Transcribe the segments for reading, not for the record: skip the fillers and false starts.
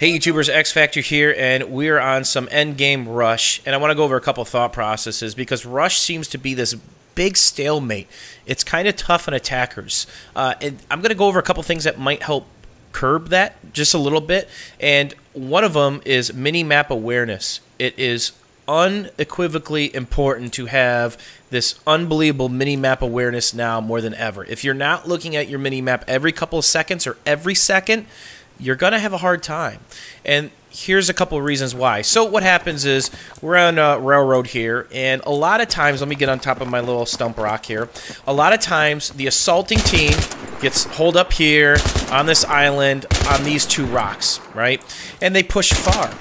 Hey YouTubers, X Factor here, and we're on some endgame Rush, and I want to go over a couple thought processes because Rush seems to be this big stalemate. It's kind of tough on attackers, and I'm going to go over a couple things that might help curb that just a little bit, and one of them is mini-map awareness. It is unequivocally important to have this unbelievable mini-map awareness now more than ever. If you're not looking at your mini-map every couple of seconds or every second, you're going to have a hard time. And here's a couple of reasons why. So what happens is we're on a railroad here, and a lot of times, let me get on top of my little stump rock here. A lot of times, the assaulting team gets holed up here on this island on these two rocks, right? And they push far.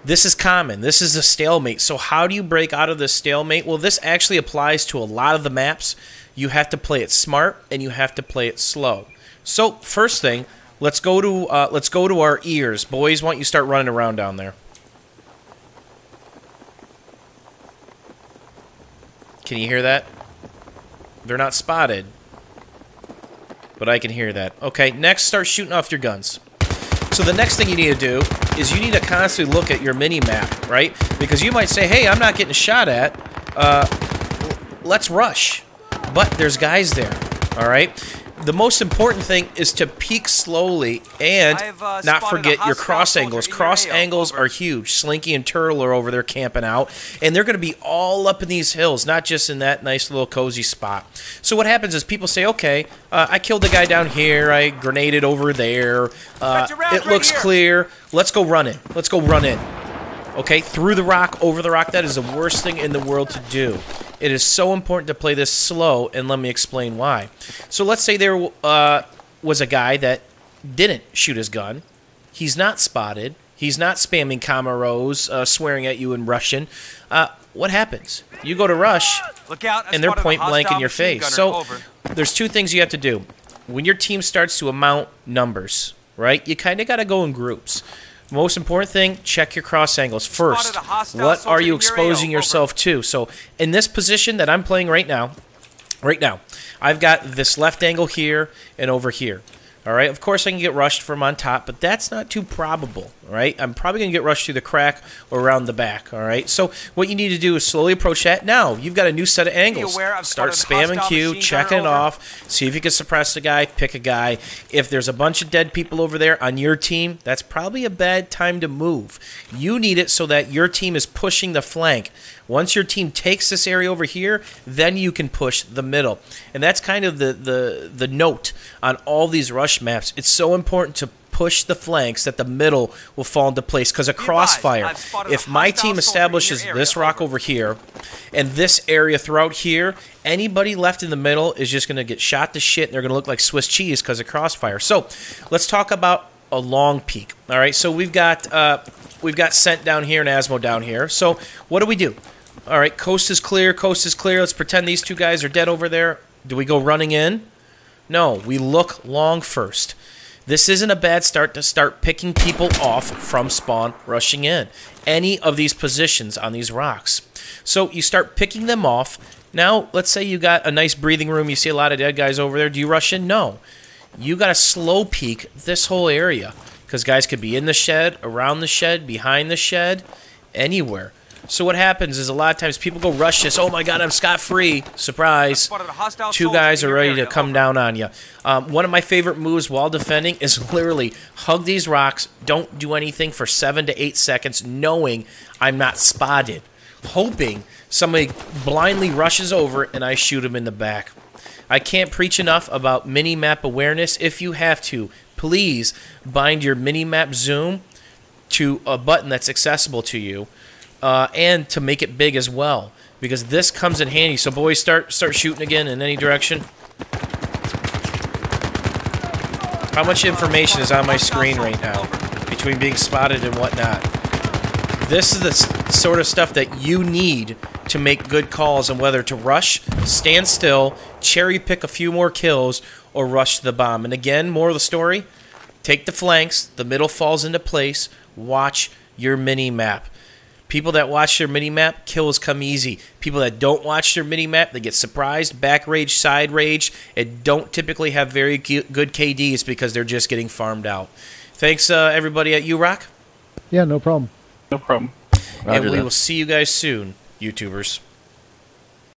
This is common. This is a stalemate. So how do you break out of this stalemate? Well, this actually applies to a lot of the maps. You have to play it smart, and you have to play it slow. So first thing, let's go to our ears. Boys, why don't you start running around down there? Can you hear that? They're not spotted, but I can hear that. Okay, next, start shooting off your guns. So the next thing you need to do is you need to constantly look at your mini-map, right? Because you might say, hey, I'm not getting shot at. Let's rush. But there's guys there, all right? The most important thing is to peek slowly and not forget your cross angles. Cross angles are huge. Slinky and Turtle are over there camping out, and they're going to be all up in these hills, not just in that nice little cozy spot. So what happens is people say, okay, I killed the guy down here, I grenaded over there, it looks clear, let's go run in. Let's go run in. Okay, through the rock, over the rock, that is the worst thing in the world to do. It is so important to play this slow, and let me explain why. So let's say there was a guy that didn't shoot his gun. He's not spotted. He's not spamming Camaros, swearing at you in Russian. What happens? You go to rush, and they're point blank in your face. So there's two things you have to do. When your team starts to amount numbers, right, you kind of got to go in groups. Most important thing, check your cross angles first. What are you exposing yourself to? So in this position that I'm playing right now, I've got this left angle here and over here. All right, of course I can get rushed from on top, but that's not too probable, all right? I'm probably going to get rushed through the crack or around the back, all right? So what you need to do is slowly approach that. Now, you've got a new set of angles. Start spamming Q, checking it off, see if you can suppress the guy, pick a guy. If there's a bunch of dead people over there on your team, that's probably a bad time to move. You need it so that your team is pushing the flank. Once your team takes this area over here, then you can push the middle. And that's kind of the note on all these rush maps. It's so important to push the flanks that the middle will fall into place, because a crossfire, if my team establishes this rock over here and this area throughout here, anybody left in the middle is just going to get shot to shit, and they're going to look like Swiss cheese because of crossfire. So let's talk about a long peak. All right, so we've got Scent down here and Asmo down here. So what do? All right, coast is clear, coast is clear. Let's pretend these two guys are dead over there. Do we go running in? No, we look long first. This isn't a bad start to start picking people off from spawn rushing in. Any of these positions on these rocks. So you start picking them off. Now, let's say you got a nice breathing room. You see a lot of dead guys over there. Do you rush in? No. You got to slow peek this whole area, because guys could be in the shed, around the shed, behind the shed, anywhere. So what happens is a lot of times people go rush this. Oh my God, I'm scot-free. Surprise. Two guys are ready to come down on you. One of my favorite moves while defending is literally hug these rocks, don't do anything for 7 to 8 seconds, knowing I'm not spotted, hoping somebody blindly rushes over and I shoot him in the back. I can't preach enough about mini-map awareness. If you have to, please bind your mini-map zoom to a button that's accessible to you. And to make it big as well, because this comes in handy. So boys, start shooting again in any direction. How much information is on my screen right now between being spotted and whatnot? This is the sort of stuff that you need to make good calls on whether to rush, stand still, cherry pick a few more kills, or rush the bomb. And again, more of the story, take the flanks, the middle falls into place, watch your mini-map. People that watch their mini-map, kills come easy. People that don't watch their mini-map, they get surprised, back rage, side rage, and don't typically have very good KDs because they're just getting farmed out. Thanks, everybody at URock. Yeah, no problem. No problem. And we will see you guys soon, YouTubers.